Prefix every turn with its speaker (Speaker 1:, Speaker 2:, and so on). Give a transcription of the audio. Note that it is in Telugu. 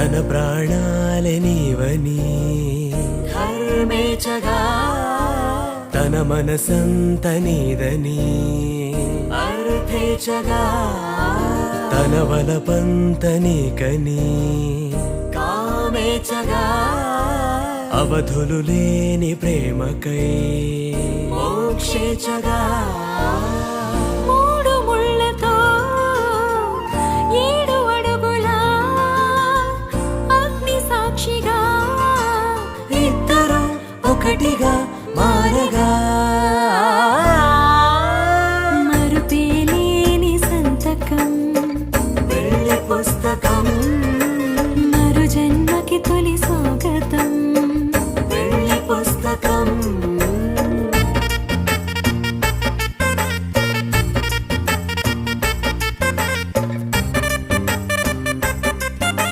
Speaker 1: తన ప్రాణాలే నీవని
Speaker 2: ధర్మేచగా
Speaker 1: తన మనసంత నీదని
Speaker 2: అర్థేచగా
Speaker 1: తన వలపంత నీకని
Speaker 2: కామేచగా
Speaker 1: అవధులు లేని ప్రేమకై
Speaker 2: మోక్షేచగా
Speaker 3: మూడు ముళ్ళతో 7 అడుగుల అగ్ని సాక్షిగా
Speaker 2: ఇద్దరు ఒకటిగా మారగా
Speaker 3: మరుపేలేని సంతకం
Speaker 2: వెళ్ళి పుస్తకం
Speaker 3: మరు జన్మకి తొలి స్వాగతం